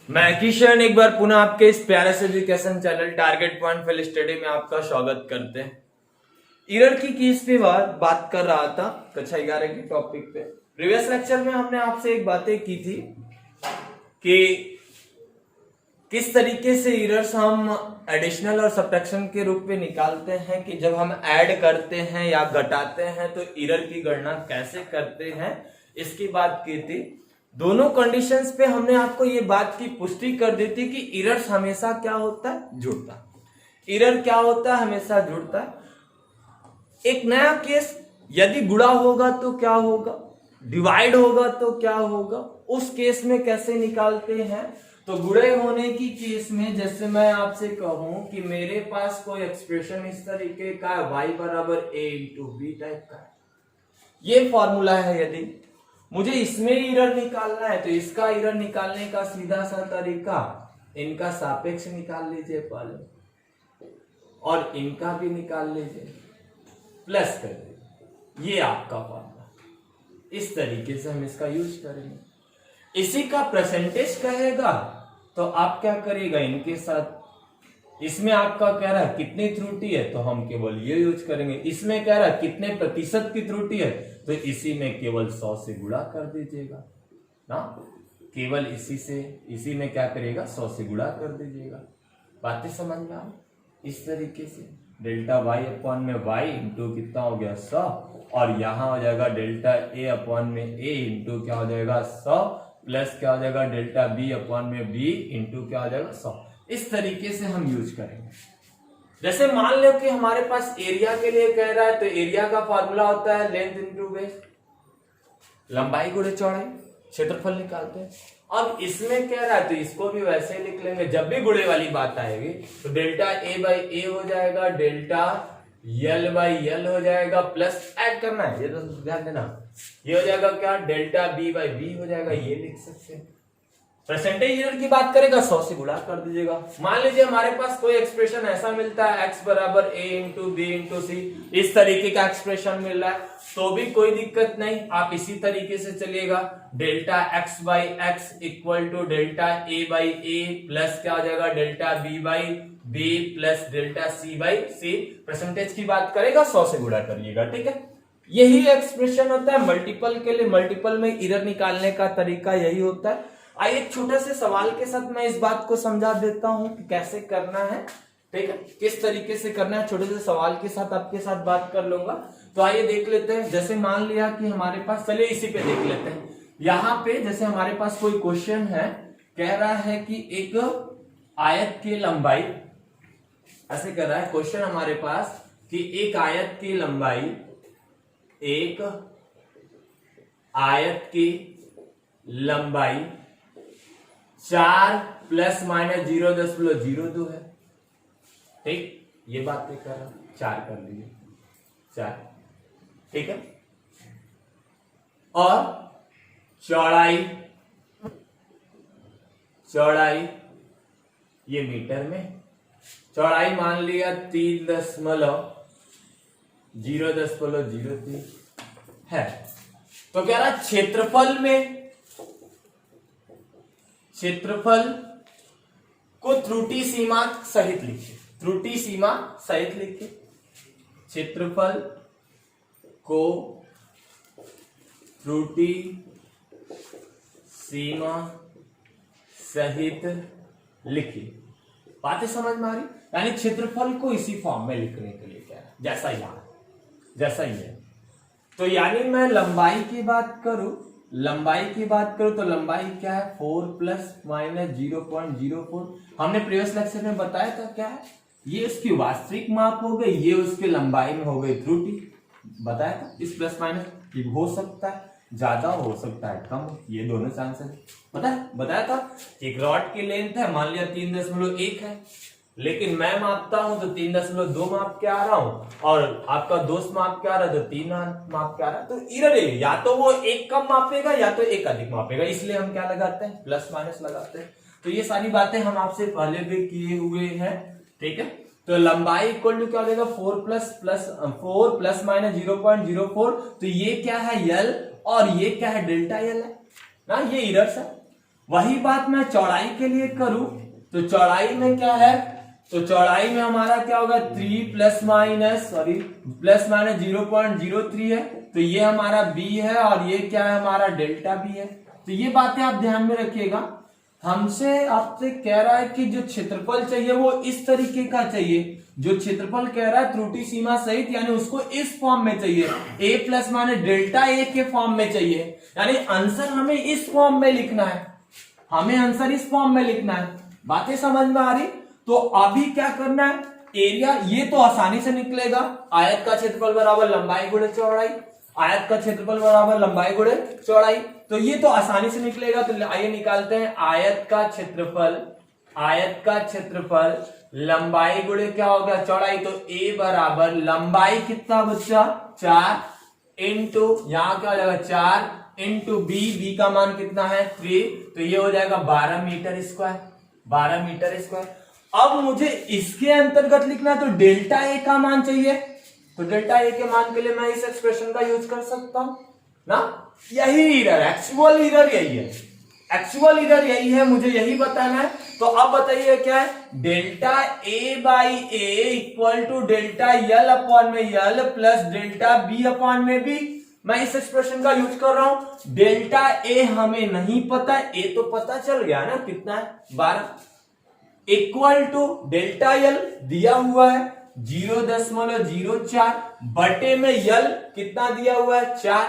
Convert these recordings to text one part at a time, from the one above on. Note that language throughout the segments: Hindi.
मैं किशन एक बार पुनः आपके इस प्यारे से education channel target point fill study में आपका स्वागत करते हैं। एरर की केस पे बात कर रहा था कक्षा 11 के टॉपिक पे। प्रीवियस लेक्चर में हमने आपसे एक बातें की थी कि किस तरीके से एरर्स हम एडिशनल और सब्ट्रैक्शन के रूप में निकालते हैं, कि जब हम ऐड करते हैं या घटाते हैं तो एरर की गणना कैसे करते हैं, इसकी बात की थी। दोनों कंडीशंस पे हमने आपको ये बात की पुष्टि कर दी थी कि एरर्स हमेशा क्या होता है, जुड़ता है। एरर क्या होता है, हमेशा जुड़ता है। एक नया केस, यदि गुणा होगा तो क्या होगा, डिवाइड होगा तो क्या होगा, उस केस में कैसे निकालते हैं। तो गुणे होने की केस में जैसे मैं आपसे कहूं कि मेरे पास कोई एक्सप्रेशन इस तरीके का y बराबर a इंटू बी टाइप का है, ये फॉर्मूला है। यदि मुझे इसमें एरर निकालना है तो इसका एरर निकालने का सीधा सा तरीका, इनका सापेक्ष निकाल लीजिए पहले और इनका भी निकाल लीजिए, प्लस कर दीजिए, ये आपका फॉर्मूला। इस तरीके से हम इसका यूज करेंगे। इसी का परसेंटेज कहेगा तो आप क्या करिएगा, इनके साथ इसमें आपका कह रहा है कितनी त्रुटि है तो हम केवल ये यूज करेंगे। इसमें कह रहा है कितने प्रतिशत की त्रुटि है तो इसी में केवल 100 से गुणा कर दीजिएगा ना, केवल इसी में क्या करिएगा, 100 से गुणा कर दीजिएगा। बातें समझ में आ, इस तरीके से डेल्टा वाई अपॉन में वाई इंटू कितना हो गया 100, और यहां हो जाएगा डेल्टा ए अपॉन में ए इंटू क्या हो जाएगा 100, प्लस क्या हो जाएगा डेल्टा बी अपॉन में बी इंटू क्या हो जाएगा 100। इस तरीके से हम यूज करेंगे। जैसे मान लो कि हमारे पास एरिया के लिए कह रहा है तो एरिया का फॉर्मूला होता है लेंथ इंटू बेस, लंबाई गुणे चौड़ाई, क्षेत्रफल निकालते हैं। अब इसमें कह रहा है तो इसको भी वैसे ही लिख लेंगे। जब भी गुणे वाली बात आएगी तो डेल्टा ए बाई ए हो जाएगा, डेल्टा यल बाई यल हो जाएगा, प्लस ऐड करना है, ये तो ध्यान देना, ये हो जाएगा क्या, डेल्टा बी बाई बी हो जाएगा, ये लिख सकते हैं। परसेंटेज एरर की बात करेगा 100 से गुणा कर दीजिएगा। मान लीजिए हमारे पास कोई एक्सप्रेशन ऐसा मिलता है x बराबर a इंटू बी इंटू सी, इस तरीके का एक्सप्रेशन मिल रहा है तो भी कोई दिक्कत नहीं, आप इसी तरीके से चलिएगा। Delta x by x equal to delta a by a plus क्या हो जाएगा delta b by b plus delta c by c. Percentage की बात करेगा 100 से गुणा करिएगा, ठीक है। यही एक्सप्रेशन होता है मल्टीपल के लिए। मल्टीपल में एरर निकालने का तरीका यही होता है। आइए एक छोटे से सवाल के साथ मैं इस बात को समझा देता हूं कि कैसे करना है, ठीक है, किस तरीके से करना है। छोटे से सवाल के साथ आपके साथ बात कर लूंगा। तो आइए देख लेते हैं। जैसे मान लिया कि हमारे पास, चलिए इसी पे देख लेते हैं। यहां पे जैसे हमारे पास कोई क्वेश्चन है, कह रहा है कि एक आयत की लंबाई, ऐसे कर रहा है क्वेश्चन हमारे पास कि एक आयत की लंबाई, एक आयत की लंबाई 4 प्लस माइनस 0.02 है, ठीक। ये बात कर रहा, 4 कर लीजिए, 4, ठीक है। और चौड़ाई ये मीटर में, चौड़ाई मान लिया 3.003 है। तो कह रहा क्षेत्रफल को त्रुटि सीमा सहित लिखिए, त्रुटि सीमा सहित लिखिए। क्षेत्रफल को त्रुटि सीमा सहित लिखिए। बातें समझ में आ रही? यानी क्षेत्रफल को इसी फॉर्म में लिखने के लिए क्या है, जैसा ही है। तो यानी मैं लंबाई की बात करूं तो लंबाई क्या है, 4 प्लस माइनस 0.04। हमने प्रीवियस लेक्चर में बताया था क्या है, ये उसकी वास्तविक माप हो गई, ये उसकी लंबाई में हो गई त्रुटि, बताया था। इस प्लस माइनस हो सकता है ज्यादा, हो सकता है कम, ये दोनों चांस है, बताया था। एक रॉड की लेंथ है, मान लिया 3.1 है, लेकिन मैं मापता हूं तो 3.2 माप के आ रहा हूं, और आपका दोस्त माप के आ रहा है तो 3 माप के आ रहा है। तो एरर है, या तो वो एक कम मापेगा या तो एक अधिक मापेगा, इसलिए हम क्या लगाते हैं, प्लस माइनस लगाते हैं। तो ये सारी बातें हम आपसे पहले भी किए हुए हैं, ठीक है। तो लंबाई इक्वल टू क्या हो जाएगा, 4 प्लस माइनस 0.04। तो ये क्या है, यल, और ये क्या है, डेल्टा यल है ना, ये एरर्स है। वही बात मैं चौड़ाई के लिए करूं तो चौड़ाई में क्या है, तो चौड़ाई में हमारा क्या होगा 3 प्लस माइनस 0.03 है, तो ये हमारा b है और ये क्या है हमारा डेल्टा b है। तो ये बातें आप ध्यान में रखिएगा। हमसे आपसे कह रहा है कि जो क्षेत्रफल चाहिए वो इस तरीके का चाहिए, जो क्षेत्रफल कह रहा है त्रुटि सीमा सहित, यानी उसको इस फॉर्म में चाहिए, a plus minus delta a के फॉर्म में चाहिए, यानी आंसर हमें इस फॉर्म में लिखना है, हमें आंसर इस फॉर्म में लिखना है। बातें समझ में आ रही? तो अभी क्या करना है, एरिया ये तो आसानी से निकलेगा, आयत का क्षेत्रफल बराबर लंबाई गुणे चौड़ाई, आयत का क्षेत्रफल बराबर लंबाई गुणे चौड़ाई, तो ये तो आसानी से निकलेगा। तो आइए निकालते हैं आयत का क्षेत्रफल लंबाई गुणे क्या होगा चौड़ाई, तो a बराबर लंबाई कितना बच्चा 4 इंटू यहां क्या हो जाएगा 4 इंटू b का मान कितना है 3, तो ये हो जाएगा 12 मीटर स्क्वायर। अब मुझे इसके अंतर्गत लिखना है तो डेल्टा ए का मान चाहिए, तो डेल्टा ए के मान के लिए मैं इस एक्सप्रेशन का यूज कर सकता हूं ना। यही एरर, एक्चुअल एरर यही है, मुझे यही बताना है। तो अब बताइए क्या है, delta a by a equal to delta l upon में l plus delta b upon में बी। मैं इस एक्सप्रेशन का यूज कर रहा हूं। डेल्टा ए हमें नहीं पता, ए तो पता चल गया ना कितना है 12, इक्वल टू डेल्टा यल दिया हुआ है 0.04 बटे में यल कितना दिया हुआ है 4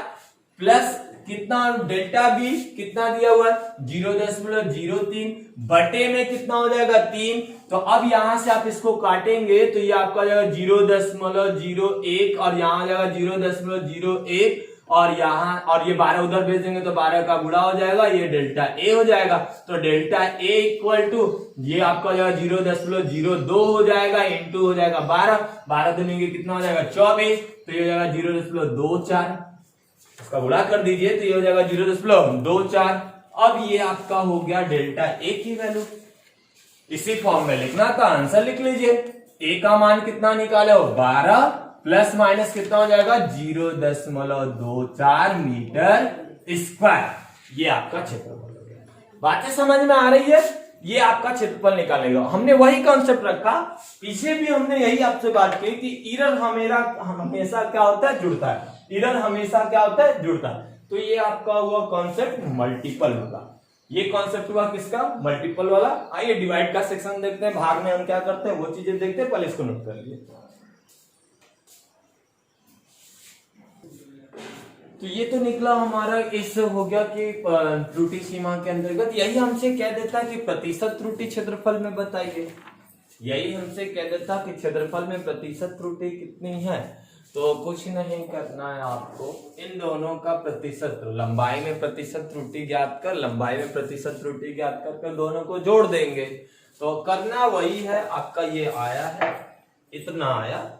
प्लस कितना डेल्टा बी कितना दिया हुआ है 0.03 बटे में कितना हो जाएगा 3। तो अब यहां से आप इसको काटेंगे तो ये आपका जाएगा 0.01 और यहां जाएगा 0.01 और यहाँ और ये 12 उधर भेज देंगे तो 12 का गुणा हो जाएगा, ये डेल्टा ए हो जाएगा। तो डेल्टा ए इक्वल टू ये आपका हो जाएगा 0.02 हो जाएगा इंटू हो जाएगा 12 दूनी कितना हो जाएगा 24, तो ये हो जाएगा 0.24, इसका गुणा कर दीजिए तो ये हो जाएगा 0.24। अब ये आपका हो गया डेल्टा ए की वैल्यू, इसी फॉर्म में लिखना था, आंसर लिख लीजिए। ए का मान कितना निकाले हो 12 प्लस माइनस कितना हो जाएगा 0.24 मीटर स्क्वायर, ये आपका क्षेत्रफल हो गया। बातें समझ में आ रही है? ये आपका क्षेत्रफल निकालेगा। हमने वही कॉन्सेप्ट रखा, पीछे भी हमने यही आपसे बात की कि एरर हमेशा क्या होता है जुड़ता है, एरर हमेशा क्या होता है जुड़ता है। तो ये आपका हुआ कॉन्सेप्ट मल्टीपल वाला, ये कॉन्सेप्ट हुआ किसका मल्टीपल वाला। आइए डिवाइड का सेक्शन देखते हैं, भाग में हम क्या करते हैं वो चीजें देखते हैं, पहले इसको नोट कर लीजिए। तो ये तो निकला हमारा, इस हो गया कि त्रुटि सीमा के अंतर्गत। यही हमसे कह देता कि प्रतिशत त्रुटि क्षेत्रफल में बताइए, यही हमसे कह देता कि क्षेत्रफल में प्रतिशत त्रुटि कितनी है। तो कुछ नहीं करना है आपको, इन दोनों का प्रतिशत, लंबाई में प्रतिशत त्रुटि ज्ञात कर, लंबाई में प्रतिशत त्रुटि ज्ञात कर दोनों को जोड़ देंगे। तो करना वही है आपका, ये आया है इतना आया,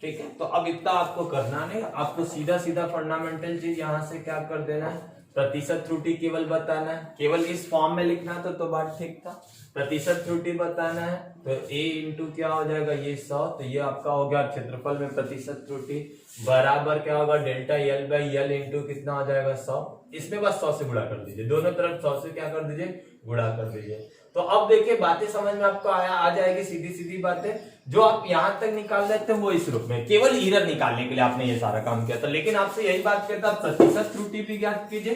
ठीक है। तो अब इतना आपको करना नहीं, आपको सीधा सीधा फंडामेंटल चीज यहां से क्या कर देना है, प्रतिशत त्रुटि केवल बताना है, केवल इस फॉर्म में लिखना था तो बात ठीक था। प्रतिशत त्रुटि बताना है तो a इंटू क्या हो जाएगा ये 100, तो ये आपका हो गया क्षेत्रफल में प्रतिशत त्रुटि बराबर क्या होगा delta L by L into कितना हो जाएगा 100, इसमें बस 100 से गुणा कर दीजिए, दोनों तरफ 100 से क्या कर दीजिए गुणा कर दीजिए। तो अब देखिए बातें समझ में आपको आ जाएगी, सीधी सीधी बातें जो आप यहां तक निकाल रहे थे वो इस रूप में, केवल एरर निकालने के लिए आपने ये सारा काम किया था। लेकिन आपसे यही बात कहता प्रतिशत त्रुटि भी ज्ञात कीजिए,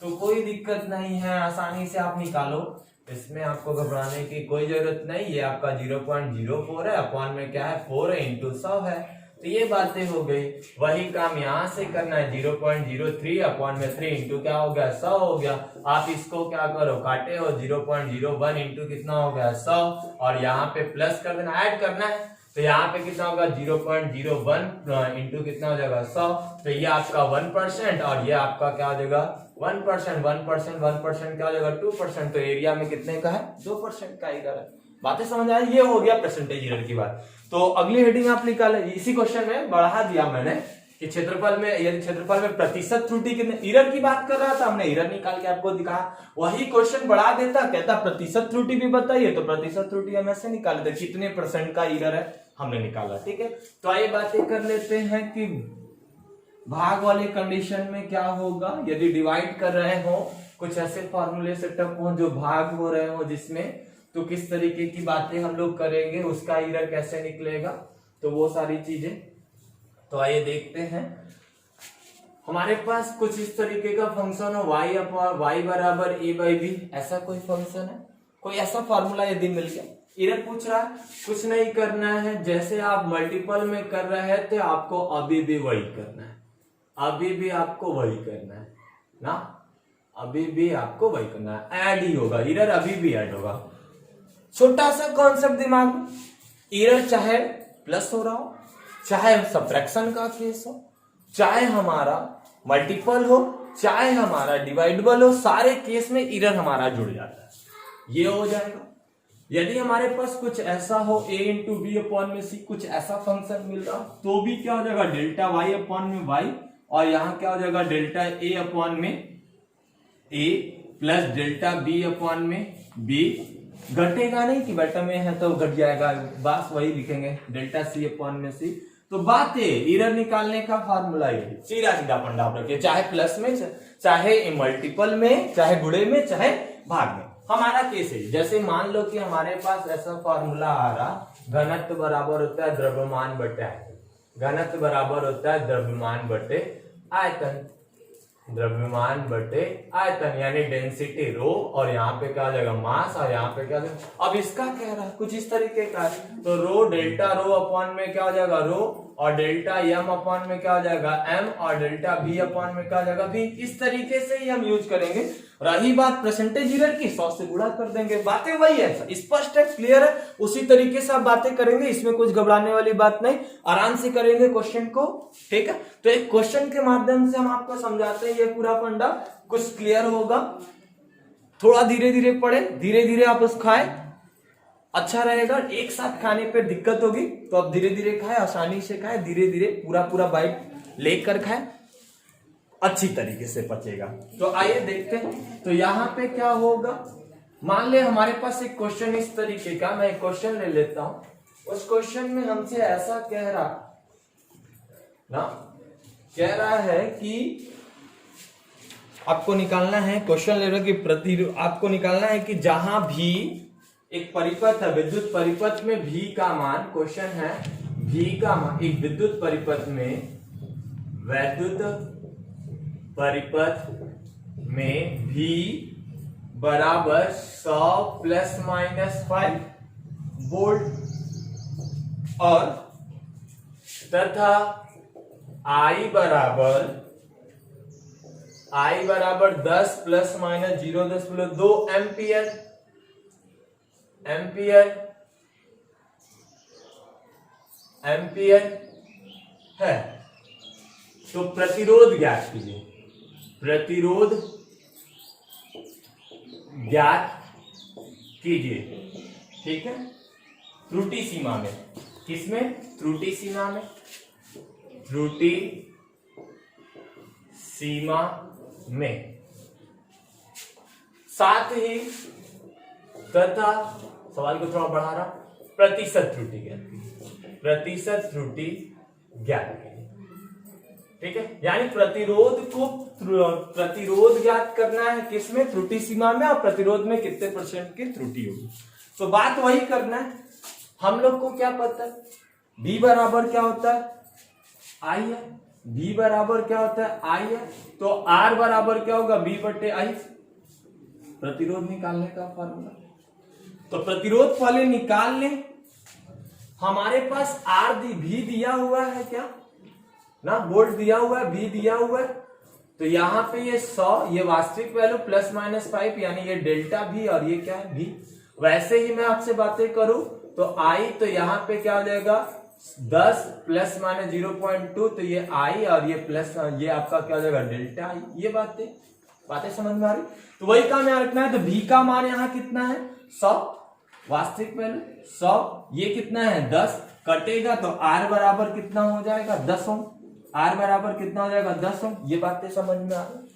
तो कोई दिक्कत नहीं है, आसानी से आप निकालो, इसमें आपको घबराने की कोई जरूरत नहीं। ये आपका 0.04 है, अपॉन में क्या है 4 है इंटू 100 है, तो ये बातें हो गई। वही काम यहाँ से करना है, 0.03 अपॉन में 3 इंटू क्या हो गया 100 हो गया। आप इसको क्या करो काटे हो, 0.01 इंटू कितना हो गया 100 और यहाँ पे प्लस कर देना, ऐड करना है, तो यहाँ पे कितना होगा 0.01 इंटू कितना हो जाएगा 100, तो ये आपका 1% और ये आपका क्या हो जाएगा 1%, 1% क्या हो जाएगा 2%, तो एरिया में कितने का है 2% का एरर है। बातें समझ आई? ये हो गया परसेंटेज एरर की बात। तो अगली हेडिंग आप निकाले, इसी क्वेश्चन में बढ़ा दिया मैंने कि क्षेत्रफल में, यदि क्षेत्रफल में प्रतिशत त्रुटि कितने, एरर की बात कर रहा था, हमने एरर निकाल के आपको दिखाया, वही क्वेश्चन बढ़ा देता, कहता प्रतिशत त्रुटि भी बताइए, तो प्रतिशत त्रुटि हम ऐसे निकाले थे कितने % का एरर है हमने निकाला, ठीक है। तो आइए बातें कर लेते हैं कि भाग वाले कंडीशन में क्या होगा, यदि डिवाइड कर रहे हो कुछ ऐसे फॉर्मूले सेटअप हो जो भाग हो रहे हो जिसमें, तो किस तरीके की बातें हम लोग करेंगे, उसका एरर कैसे निकलेगा, तो वो सारी चीजें। तो आइए देखते हैं। हमारे पास कुछ इस तरीके का फंक्शन हो y बराबर a बाई बी, ऐसा कोई फंक्शन है, कोई ऐसा फॉर्मूला यदि मिल गया, एरर पूछ रहा है, कुछ नहीं करना है, जैसे आप मल्टीपल में कर रहे थे आपको अभी भी वही करना है, अभी भी आपको वही करना है ना, अभी भी आपको वही करना है, ऐड ही होगा, एरर अभी भी ऐड होगा। छोटा सा कॉन्सेप्ट दिमाग में, एरर चाहे प्लस हो रहा हो, चाहे सब्ट्रैक्शन का केस हो, चाहे हमारा मल्टीपल हो, चाहे हमारा डिवाइडेबल हो, सारे केस में एरर हमारा जुड़ जाता है। ये हो जाएगा। यदि हमारे पास कुछ ऐसा हो a इंटू बी अपॉन में सी, कुछ ऐसा फंक्शन मिल रहा तो भी क्या हो जाएगा, डेल्टा y अपॉन में y, और यहां क्या हो जाएगा डेल्टा a अपॉन में a plus delta b upon में b। घटेगा नहीं कि बटा में है तो घट जाएगा, बस वही लिखेंगे डेल्टा c अपॉन में c। तो बात है एरर निकालने का फार्मूला ये सीधा सीधा फंडा आप रखिए, चाहे प्लस में, चाहे मल्टीपल में, चाहे गुणे में, चाहे भाग में। हमारा केस है, जैसे मान लो कि हमारे पास ऐसा फॉर्मूला आ रहा, घनत्व बराबर होता है द्रव्यमान बटे आयतन, घनत्व बराबर होता है द्रव्यमान बटे आयतन, द्रव्यमान बटे आयतन यानी डेंसिटी रो, और यहाँ पे क्या हो जाएगा मास, और यहाँ पे क्या हो जाएगा। अब इसका कह रहा है कुछ इस तरीके का, तो रो डेल्टा रो अपॉन में क्या हो जाएगा रो, और डेल्टा एम अपॉन में क्या हो जाएगा एम, और डेल्टा बी अपॉन में क्या हो जाएगा बी। इस तरीके से ही हम यूज करेंगे। रही बात परसेंटेज एरर की, 100 से गुणा कर देंगे, बातें वही है, स्पष्ट है, क्लियर है, उसी तरीके से आप बातें करेंगे, इसमें कुछ घबराने वाली बात नहीं, आराम से करेंगे क्वेश्चन को, ठीक है। तो एक क्वेश्चन के माध्यम से हम आपको समझाते हैं, ये पूरा फंडा कुछ क्लियर होगा। थोड़ा धीरे धीरे पढ़े, धीरे धीरे आप उस खाए, अच्छा रहेगा। एक साथ खाने पे दिक्कत होगी, तो आप धीरे धीरे खाए, आसानी से खाए, धीरे धीरे पूरा पूरा बाइट लेकर खाए, अच्छी तरीके से पचेगा। तो आइए देखते हैं। तो यहाँ पे क्या होगा, मान ले हमारे पास एक क्वेश्चन इस तरीके का, मैं एक क्वेश्चन ले लेता हूं। उस क्वेश्चन में हमसे ऐसा कह रहा है कि आपको निकालना है, क्वेश्चन ले रहा कि आपको निकालना है कि जहां भी एक परिपथ है, विद्युत परिपथ में भी का मान, क्वेश्चन है भी का मान, एक विद्युत परिपथ में, वैद्युत परिपथ में भी बराबर 100 प्लस माइनस 5 वोल्ट, और तथा I बराबर 10 प्लस माइनस 0.2 एम्पियर है। तो प्रतिरोध ज्ञात कीजिए, प्रतिरोध ज्ञात कीजिए, ठीक है, त्रुटि सीमा में। किसमें? त्रुटि सीमा में, त्रुटि सीमा में। साथ ही तथा, सवाल को थोड़ा बढ़ा रहा, प्रतिशत त्रुटि ज्ञात कीजिए, प्रतिशत त्रुटि ज्ञात कीजिए, ठीक है। यानी प्रतिरोध ज्ञात करना है, किसमें? त्रुटि सीमा में, और प्रतिरोध में कितने परसेंट की त्रुटि होगी। तो बात वही करना है। हम लोग को क्या पता है, B बराबर क्या होता है, I है, B बराबर क्या होता है, I है, तो R बराबर क्या होगा, B बटे I, प्रतिरोध निकालने का फॉर्मूला। तो प्रतिरोध पहले निकाल लें। हमारे पास R भी दिया हुआ है क्या ना, वोल्ट दिया हुआ है, भी दिया हुआ है, तो यहाँ पे ये 100, ये वास्तविक वैल्यू प्लस माइनस 5, यानी ये डेल्टा भी, और ये क्या है भी। वैसे ही मैं आपसे बातें करूं तो I, तो यहाँ पे क्या हो जाएगा 10 प्लस माइनस 0.2, तो ये I, और ये प्लस, ये आपका क्या हो जाएगा डेल्टा I। ये बातें समझ में आ रही। तो वही काम यहाँ रखना है। तो V का मान यहाँ कितना है 100, वास्तविक वैल्यू 100, ये कितना है 10, कटेगा तो R बराबर कितना हो जाएगा 10 ओम, R बराबर कितना हो जाएगा 10 ओम। ये बातें समझ में आ रही।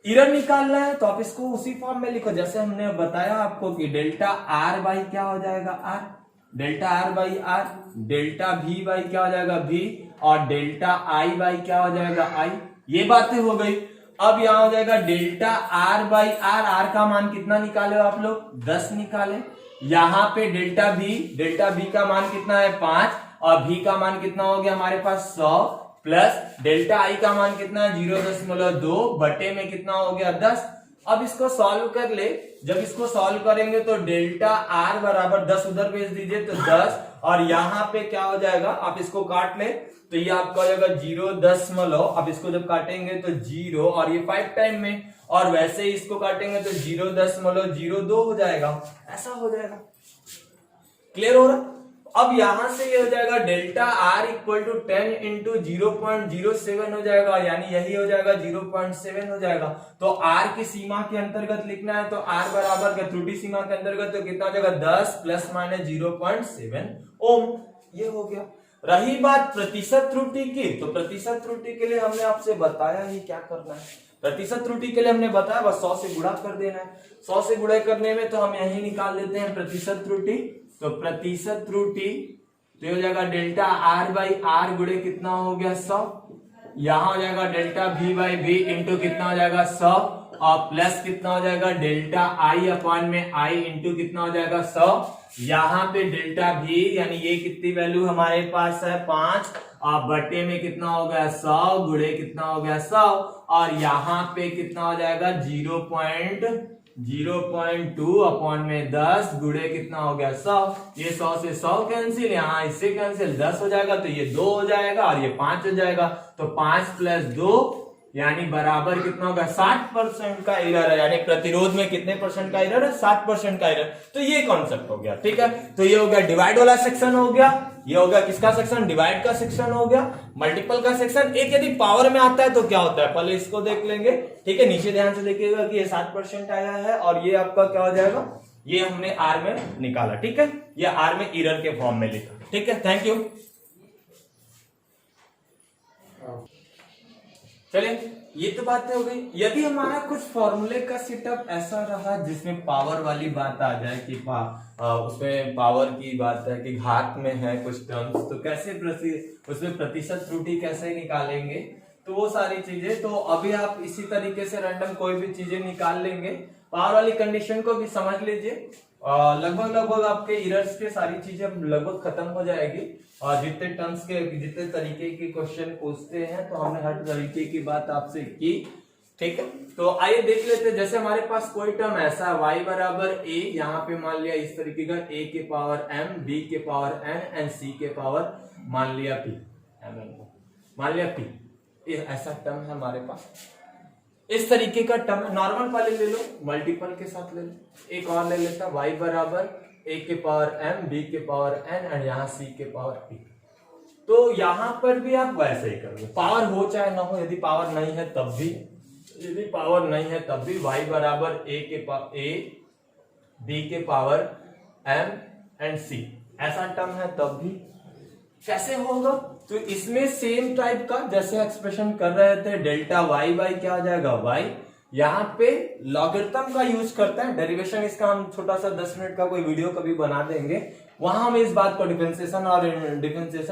एरर निकालना है तो आप इसको उसी फॉर्म में लिखो जैसे हमने बताया आपको कि डेल्टा R बाई क्या हो जाएगा R, delta R by R, delta V by क्या हो जाएगा V, और डेल्टा I बाई क्या हो जाएगा I। ये बातें हो गई। अब यहाँ हो जाएगा delta r by r, r का मान कितना निकाले हो आप लोग 10 निकाले। यहाँ पे डेल्टा बी का मान कितना है 5 और भी का मान कितना हो गया हमारे पास 100 प्लस डेल्टा आई का मान कितना है 0.2 बटे में कितना हो गया 10। अब इसको सॉल्व कर ले, जब इसको सॉल्व करेंगे तो डेल्टा आर बराबर 10 उधर भेज दीजिए तो 10 और यहाँ पे क्या हो जाएगा, आप इसको काट ले तो ये आपका हो जाएगा 0., अब इसको जब काटेंगे तो 0 और ये 5 टाइम में, और वैसे ही इसको काटेंगे तो 0.02 हो जाएगा, ऐसा हो जाएगा। क्लियर हो रहा? अब यहां से ये हो जाएगा delta r equal to 10 into 0.07 हो जाएगा, यानी यही हो जाएगा 0.7 हो जाएगा। तो आर की सीमा के अंतर्गत लिखना है तो आर बराबर क्या, त्रुटि सीमा के अंतर्गत तो कितना हो जाएगा 10 प्लस माइनस 0.7 ओम, ये हो गया। रही बात प्रतिशत त्रुटि की, तो प्रतिशत त्रुटि के लिए हमने आपसे बताया ही क्या करना है। प्रतिशत त्रुटि के लिए हमने बताया बस 100 से गुणा कर देना है। 100 से गुणा करने में तो हम यही निकाल देते हैं प्रतिशत त्रुटि। तो प्रतिशत त्रुटि तो हो जाएगा डेल्टा आर बाई आर गुणे कितना हो गया 100, यहां हो जाएगा डेल्टा भी बाई भी इंटू कितना हो जाएगा 100 और प्लस कितना हो जाएगा डेल्टा आई अपॉन में आई इंटू कितना हो जाएगा 100। यहाँ पे डेल्टा भी यानी ये कितनी वैल्यू हमारे पास है 5 और बटे में कितना हो गया 100 गुणे कितना हो गया 100 और यहाँ पे कितना हो जाएगा 0.02 अपॉन में 10 गुणे कितना हो गया 100। ये 100 से 100 कैंसिल, यहाँ इससे कैंसिल 10 हो जाएगा तो ये 2 हो जाएगा और ये 5 हो जाएगा। तो 5 प्लस 2 यानी बराबर कितना होगा 60% का एरर है, यानी प्रतिरोध में कितने परसेंट का एरर है 60% का एरर। तो ये कॉन्सेप्ट हो गया, ठीक है। तो ये हो गया डिवाइड वाला सेक्शन हो गया, ये हो गया किसका सेक्शन, डिवाइड का सेक्शन हो गया। मल्टीपल का सेक्शन एक यदि पावर में आता है तो क्या होता है पहले इसको देख लेंगे, ठीक है। नीचे ध्यान से देखिएगा कि ये 60% आया है और ये आपका क्या हो जाएगा, ये हमने आर में निकाला, ठीक है। ये आर में एरर के फॉर्म में लिखा, ठीक है। Thank you. चलिए ये तो बातें हो गई। यदि हमारा कुछ फॉर्मूले का सेटअप ऐसा रहा जिसमें पावर वाली बात आ जाए कि उसमें पावर की बात है कि घात में है कुछ टर्म्स, तो कैसे उसमें प्रतिशत त्रुटि कैसे निकालेंगे, तो वो सारी चीजें तो अभी आप इसी तरीके से रैंडम कोई भी चीजें निकाल लेंगे। पावर वाली कंडीशन को भी समझ लीजिए, लगभग आपके इरर्स के सारी चीजें लगभग खत्म हो जाएगी। और जितने टर्म्स के जितने तरीके के क्वेश्चन पूछते हैं तो हमने हर तरीके की बात आपसे की, ठीक है। तो आइए देख लेते हैं। जैसे हमारे पास कोई टर्म ऐसा y बराबर a, यहाँ पे मान लिया इस तरीके का a के पावर m, b के पावर n एंड c के पावर मान लिया p, मान लिया p, ऐसा टर्म है हमारे पास। इस तरीके का टर्म नॉर्मल वाले ले लो, मल्टीपल के साथ ले लो। एक और ले लेता y बराबर a के पावर m, b के पावर n एंड यहाँ c के पावर p। तो यहां पर भी आप वैसे ही करोगे, पावर हो चाहे ना हो। यदि पावर नहीं है तब भी, यदि पावर नहीं है तब भी y बराबर a b के पावर m एंड c ऐसा टर्म है तब भी कैसे होगा। तो इसमें सेम टाइप का जैसे एक्सप्रेशन कर रहे थे, डेल्टा y बाई क्या हो जाएगा y, यहाँ पे लॉगरिथम का यूज करता है। डेरिवेशन इसका हम छोटा सा 10 मिनट का कोई वीडियो कभी बना देंगे, वहां हम इस बात को डिफरेंशिएशन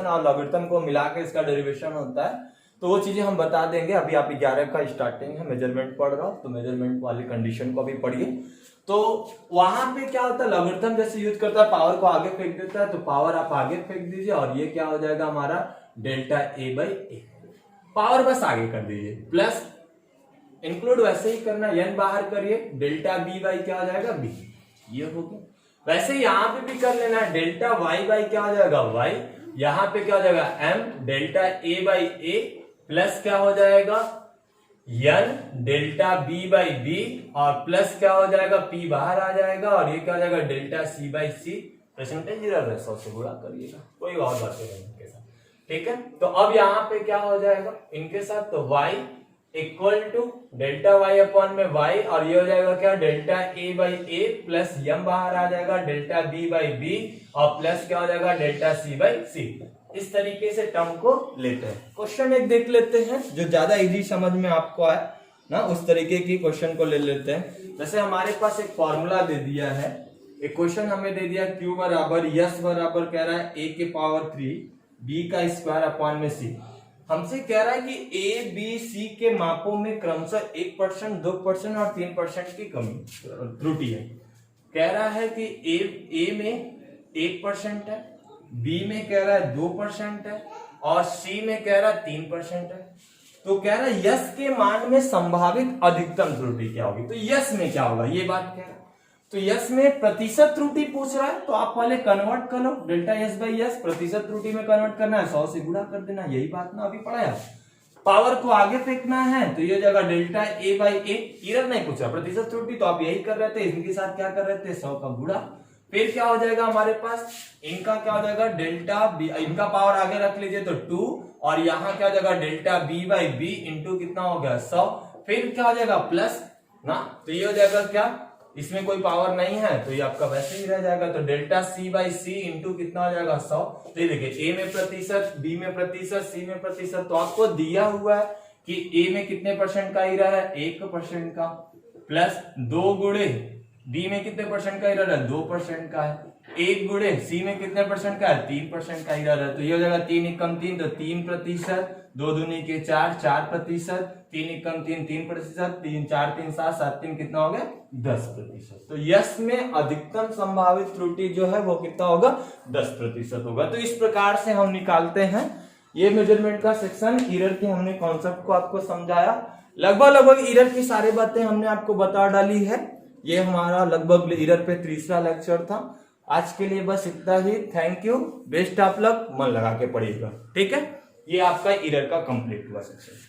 और लॉगरिथम को मिला के इसका डेरिवेशन होता है, तो वो चीजें हम बता देंगे। अभी आप 11 का स्टार्टिंग है, मेजरमेंट पढ़ रहा हो तो मेजरमेंट वाली कंडीशन को भी पढ़िए। तो वहां पे क्या होता है, लॉगरिथम जैसे यूज करता है, पावर को आगे फेंक देता है, तो पावर आप आगे फेंक दीजिए और ये क्या हो जाएगा हमारा delta a by A, power बस आगे कर दीजिए, प्लस इंक्लूड वैसे ही करना, n बाहर करिए, डेल्टा b बाई क्या हो जाएगा b, ये हो गया। वैसे यहाँ पे भी कर लेना है, डेल्टा y बाई क्या हो जाएगा y, यहाँ पे क्या हो जाएगा m, delta a by a plus क्या हो जाएगा n delta b by b और प्लस क्या हो जाएगा p बाहर आ जाएगा और ये क्या हो जाएगा delta c by c। Percentage error है, 100 से गुणा करिएगा, कोई और बातें नहीं इनके साथ, ठीक है। तो अब यहाँ पे क्या हो जाएगा इनके साथ, तो y equal to delta y upon में y और ये हो जाएगा क्या delta a by a plus m बाहर आ जाएगा डेल्टा b बाई b और प्लस क्या हो जाएगा डेल्टा c बाई c। इस तरीके से टर्म को लेते हैं। क्वेश्चन एक देख लेते हैं जो ज्यादा इजी समझ में आपको आए ना, उस तरीके की क्वेश्चन को ले लेते हैं। जैसे हमारे पास एक फॉर्मूला दे दिया है, एक क्वेश्चन हमें दे दिया q बराबर यस बराबर कह रहा है a के पावर 3 b का स्क्वायर अपॉन में c। हमसे कह रहा है कि ए बी सी के मापों में क्रमशः 1%, 2% और 3% की कमी त्रुटि है। कह रहा है कि ए में 1% है, बी में कह रहा है 2% है और सी में कह रहा है 3% है। तो कह रहा है यस के मान में संभावित अधिकतम त्रुटि क्या होगी। तो यस में क्या होगा ये बात कह रहा है। तो यस में प्रतिशत त्रुटि पूछ रहा है, तो आप पहले कन्वर्ट कर लो, डेल्टा एस बाई एस प्रतिशत त्रुटि में कन्वर्ट करना है, 100 से गुणा कर देना, यही बात ना अभी पढ़ाया। पावर को आगे फेंकना है तो ये जगह delta a by A, error नहीं पूछा, प्रतिशत त्रुटि तो आप यही कर रहे थे, इनके साथ क्या कर रहे थे 100 का गुणा। फिर क्या हो जाएगा हमारे पास, इनका क्या हो जाएगा डेल्टा बी, इनका पावर आगे रख लीजिए तो 2, और यहाँ क्या हो जाएगा delta b by b into कितना हो गया 100। फिर क्या हो जाएगा प्लस ना, तो ये हो जाएगा क्या, इसमें कोई पावर नहीं है तो ये आपका वैसे ही रह जाएगा। तो delta c by c into कितना हो जाएगा 100। तो ये देखिए ए में प्रतिशत, बी में प्रतिशत, सी में प्रतिशत, तो आपको दिया हुआ है कि ए में कितने परसेंट का एरर है 1% का, प्लस 2 गुणे बी में कितने परसेंट का एरर है 2% का है, 1 गुणे सी में कितने परसेंट का है 3% का एरर है। तो ये हो जाएगा 3 एकम 3, तो 3%, 2 दूनी के 4, 4%, 3 एकम 3, 3%, 3 4 3 7 7 3 कितना हो गया 10%। तो यस में अधिकतम संभावित त्रुटि जो है वो कितना होगा 10% होगा। तो इस प्रकार से हम निकालते हैं। ये मेजरमेंट का सेक्शन, एरर के हमने कॉन्सेप्ट को आपको समझाया, लगभग एरर की सारी बातें हमने आपको बता डाली है। ये हमारा लगभग एरर पे तीसरा लेक्चर था। आज के लिए बस इतना ही। Thank you, best of luck, मन लगा के पढ़िएगा, ठीक है। ये आपका एरर का कंप्लीट हुआ सेक्शन।